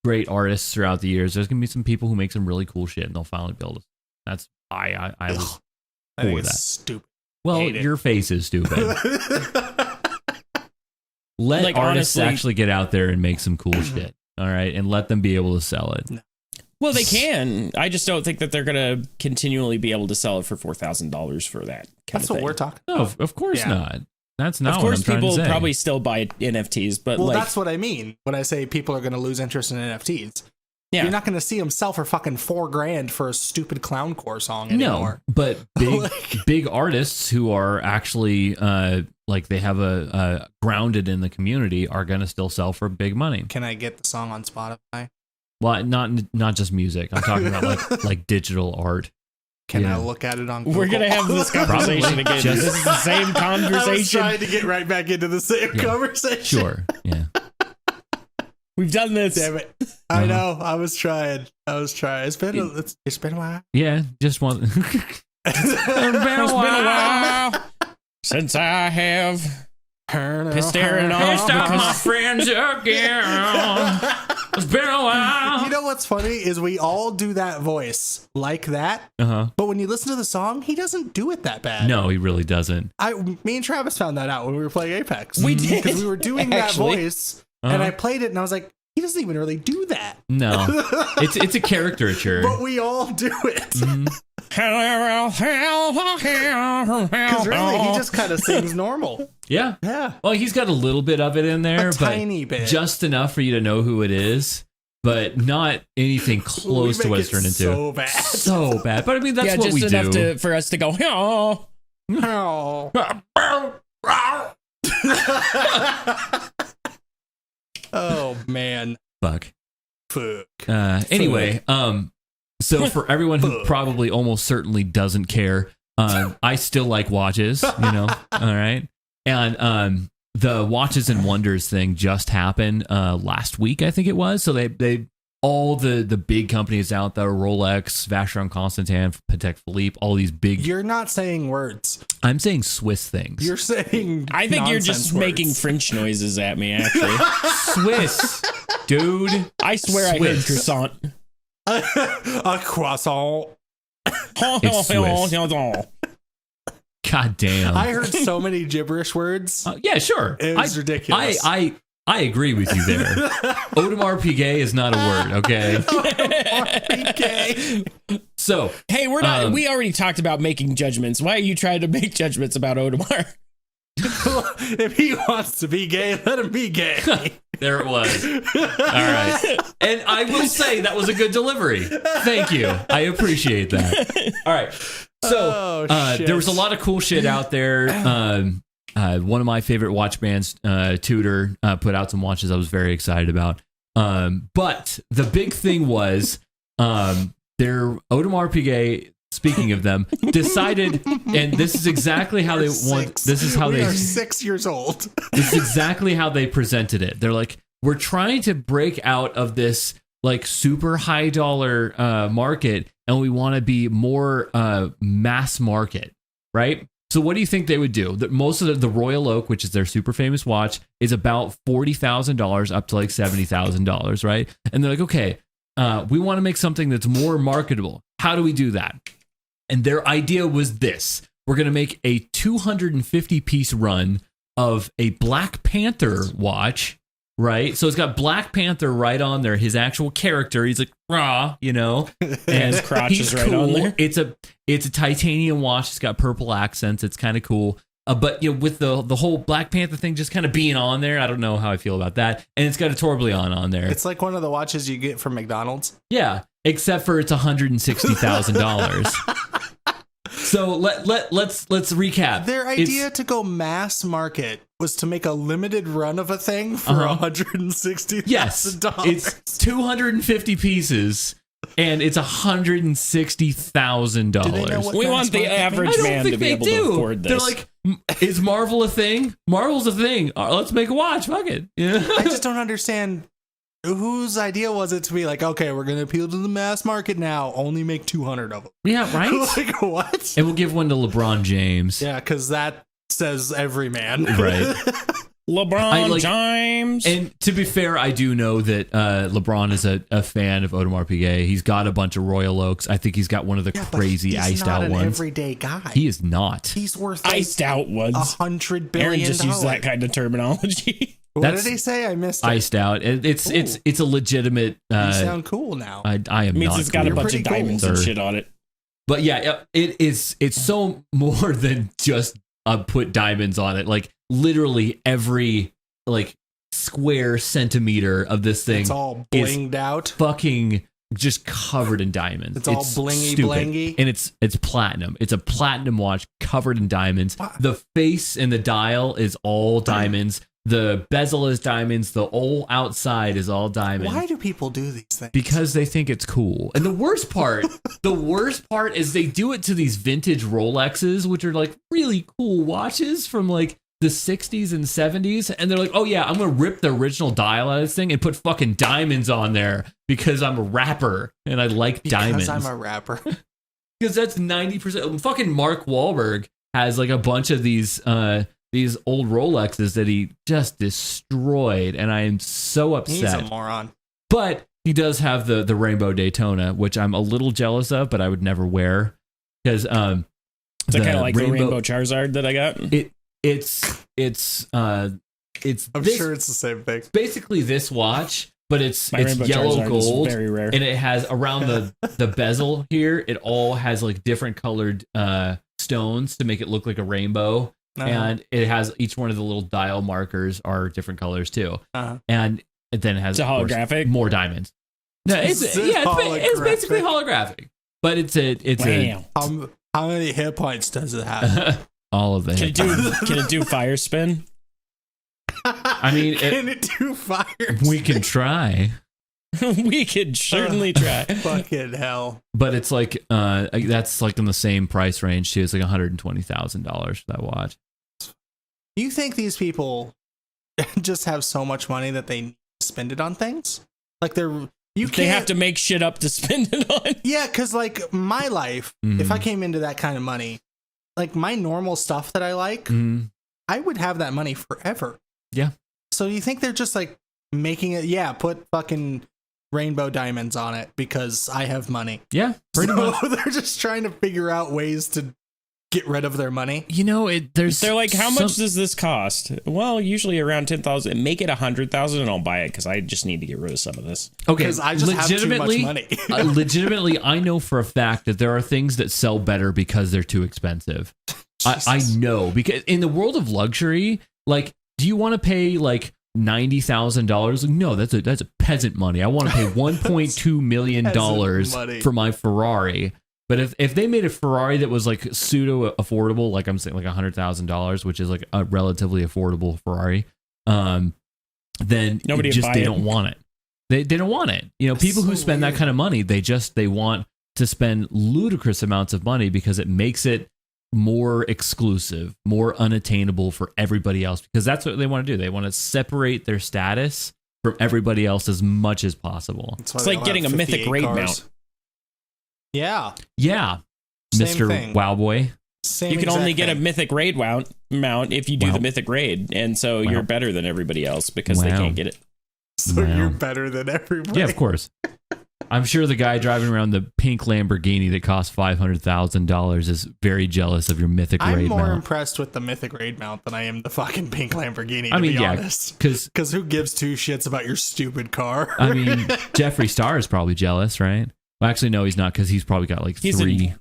great artists throughout the years, there's going to be some people who make some really cool shit, and they'll finally build it. That's I was cool with that. Stupid. Well, your face is stupid. Let artists actually get out there and make some cool shit. All right, and let them be able to sell it. No. Well, they can. I just don't think that they're going to continually be able to sell it for $4,000 for that. That's what we're talking about. No, of course not. That's not. Of course, what I'm people trying to say. probably still buy NFTs, but that's what I mean when I say people are going to lose interest in NFTs. Yeah. You're not going to see them sell for fucking $4,000 for a stupid clowncore song anymore. No, but big artists who are actually they have a grounded in the community are going to still sell for big money. Can I get the song on Spotify? Well, not just music. I'm talking about like digital art. Can I look at it on Google? We're going to have this conversation again. This is the same conversation. I was trying to get right back into the same conversation. Sure, yeah. We've done this. Damn it. I know. I was trying. It's been a while. Yeah, just one. It's been a while since I have pissed off my friends again. It's been a while. You know what's funny is we all do that voice like that. But when you listen to the song, he doesn't do it that bad. No, he really doesn't. Me and Travis found that out when we were playing Apex. We did, because we were doing that voice. And I played it and I was like, he doesn't even really do that. No, it's a caricature. But we all do it. Because really, he just kind of sings normal. Yeah. Yeah. Well, he's got a little bit of it in there, but tiny bit. Just enough for you to know who it is. but not anything close to what it's turned into. So bad. So bad. But I mean, that's what we do. Just enough for us to go, oh. Oh, man. Fuck. Anyway, so for everyone who probably almost certainly doesn't care, I still like watches, all right? And the Watches and Wonders thing just happened last week, I think it was. So they all the big companies out there, Rolex, Vacheron Constantin, Patek Philippe, all these big... You're not saying words. I'm saying Swiss things. You're saying I think you're just making French noises at me, actually. Swiss, dude. I swear I heard croissant. A croissant. It's Swiss. God damn. I heard so many gibberish words. Yeah, sure. It was ridiculous. I agree with you there. Audemars Piguet is not a word, okay? Piguet. So, hey, we're not. We already talked about making judgments. Why are you trying to make judgments about Audemars? If he wants to be gay, let him be gay. There it was. All right. And I will say that was a good delivery. Thank you. I appreciate that. All right. So there was a lot of cool shit out there. One of my favorite watch brands, Tudor, put out some watches I was very excited about. But the big thing was their Audemars Piguet, speaking of them, decided, and this is exactly how they want. This is how we they are 6 years old. This is exactly how they presented it. They're like, we're trying to break out of this like super high dollar market, and we want to be more mass market, right? So what do you think they would do? Most of the Royal Oak, which is their super famous watch, is about $40,000 up to like $70,000, right? And they're like, okay, we want to make something that's more marketable. How do we do that? And their idea was this. We're going to make a 250-piece run of a Black Panther watch, right? So it's got Black Panther right on there, his actual character. He's like, rah, and his crotch is right on there. It's a titanium watch. It's got purple accents. It's kind of cool. But with the whole Black Panther thing just kind of being on there, I don't know how I feel about that. And it's got a tourbillon on there. It's like one of the watches you get from McDonald's. Yeah, except for it's $160,000. So let's recap. Their idea to go mass market was to make a limited run of a thing for $160,000. Yes, it's 250 pieces. And it's $160,000. We want the average man to be able to afford this. They're like, is Marvel a thing? Marvel's a thing. Let's make a watch. Fuck it. I just don't understand whose idea was it to be like, okay, we're going to appeal to the mass market now. Only make 200 of them. Yeah, right? Like, what? And we'll give one to LeBron James. Yeah, because that says every man. Right. LeBron James. And to be fair, I do know that LeBron is a fan of Audemars Piguet. He's got a bunch of Royal Oaks. I think he's got one of the crazy iced out ones. He's not an everyday guy. He is not. He's worth like iced out ones. $100 billion. Aaron just used that kind of terminology. What did he say? I missed it. Iced out. It's a legitimate. You sound cool now. I am means not. It's got cool. a bunch of diamonds and shit on it. But yeah, it's so more than just put diamonds on it. Like literally every square centimeter of this thing, it's all blinged out, fucking just covered in diamonds. It's all blingy, and it's platinum. It's a platinum watch covered in diamonds. Wow. The face and the dial is all diamonds. The bezel is diamonds. The whole outside is all diamonds. Why do people do these things? Because they think it's cool. And the worst part is they do it to these vintage Rolexes, which are like really cool watches from like the 60s and 70s, and they're like, oh yeah, I'm gonna rip the original dial out of this thing and put fucking diamonds on there because I'm a rapper and I like diamonds. Because I'm a rapper. Because that's 90%. Fucking Mark Wahlberg has like a bunch of these old Rolexes that he just destroyed, and I am so upset. He's a moron. But he does have the Rainbow Daytona, which I'm a little jealous of, but I would never wear because is that kind of like the Rainbow Charizard that I got? It's I'm sure it's the same thing. Basically this watch, but it's yellow Charizard gold, very rare. and it has around the bezel here. It all has like different colored stones to make it look like a rainbow, and it has each one of the little dial markers are different colors too, and it then has it's a holographic, more diamonds. No, it's basically holographic, but it's how many hit points does it have? All of them. Can it do fire spin? I mean, can it do fire? We can try. We could certainly try. Fucking hell! But it's like that's like in the same price range too. It's like $120,000 for that watch. You think these people just have so much money that they spend it on things? Like they have to make shit up to spend it on. Yeah, because like my life, if I came into that kind of money, like my normal stuff that I like, I would have that money forever. Yeah. So you think they're just like making it? Yeah, put fucking rainbow diamonds on it because I have money. Yeah, pretty much. They're just trying to figure out ways to get rid of their money. You know, they're like, how much does this cost? Well, usually around 10,000. Make it 100,000, and I'll buy it because I just need to get rid of some of this. Okay, because I just have too much money. Legitimately, I know for a fact that there are things that sell better because they're too expensive. I know, because in the world of luxury, like, do you want to pay like $90,000? No, that's a peasant money. I want to pay $1.2 million for my Ferrari. But if they made a Ferrari that was like pseudo affordable, like I'm saying, like $100,000, which is like a relatively affordable Ferrari, then they don't want it. They don't want it. You know, that's people who spend that kind of money, they want to spend ludicrous amounts of money because it makes it more exclusive, more unattainable for everybody else, because that's what they want to do. They want to separate their status from everybody else as much as possible. It's like getting a mythic raid mount. Yeah. Mr. Wowboy. You can only get a mythic raid mount if you do the mythic raid, and so you're better than everybody else because they can't get it. So you're better than everybody. Yeah, of course. I'm sure the guy driving around the pink Lamborghini that costs $500,000 is very jealous of your mythic raid mount. I'm more impressed with the mythic raid mount than I am the fucking pink Lamborghini, to be honest. Because who gives two shits about your stupid car? I mean, Jeffree Star is probably jealous, right? Well, actually, no, he's not, because he's probably got like three.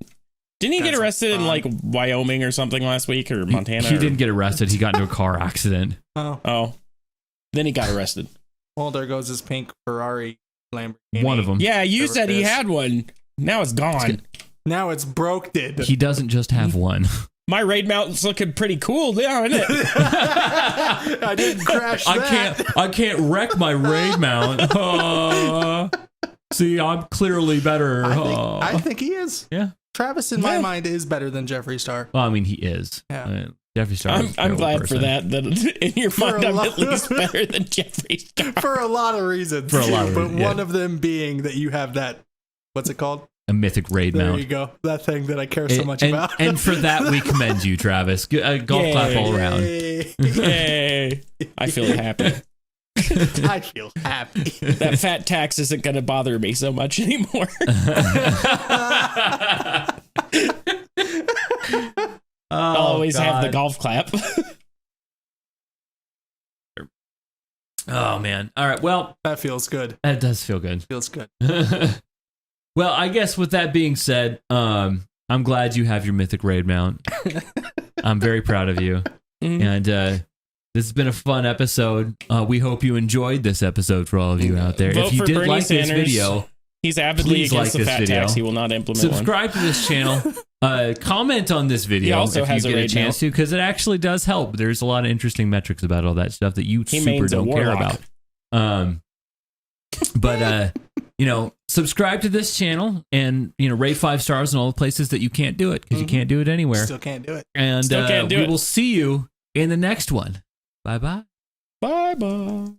Didn't he get arrested in like Wyoming or something last week, or Montana? He didn't get arrested. He got into a car accident. Oh. Then he got arrested. Well, there goes his pink Ferrari Lamborghini. One of them. Yeah, you said he had one. Now it's gone. Now it's broke. He doesn't just have one. My raid mount's looking pretty cool now, isn't it? I didn't crash that. I can't wreck my raid mount. See, I'm clearly better. I think he is. Yeah. Travis, in my mind, is better than Jeffree Star. Well, I mean, he is. Yeah. Jeffree Star. I'm glad for that in your mind, I'm at least better than Jeffree Star. For a lot of reasons. But one of them being that you have that, what's it called? A mythic raid mount. There you go. That thing that I care so much about. And for that, we commend you, Travis. Golf clap all around. Yay. I feel happy. I feel happy. That fat tax isn't going to bother me so much anymore. I'll always have the golf clap. Oh, man. All right. Well, that feels good. That does feel good. Feels good. Well, I guess with that being said, I'm glad you have your mythic raid mount. I'm very proud of you. And this has been a fun episode. We hope you enjoyed this episode for all of you out there. Vote if you for did Bernie like Sanders. This video, he's avidly against the fat tax. He will not implement Subscribe to this channel. Comment on this video if you get a chance to, because it actually does help. There's a lot of interesting metrics about all that stuff that you super don't care about. But subscribe to this channel and rate 5 stars in all the places that you can't do it, because you can't do it anywhere. Still can't do it. And we will see you in the next one. Bye-bye. Bye-bye.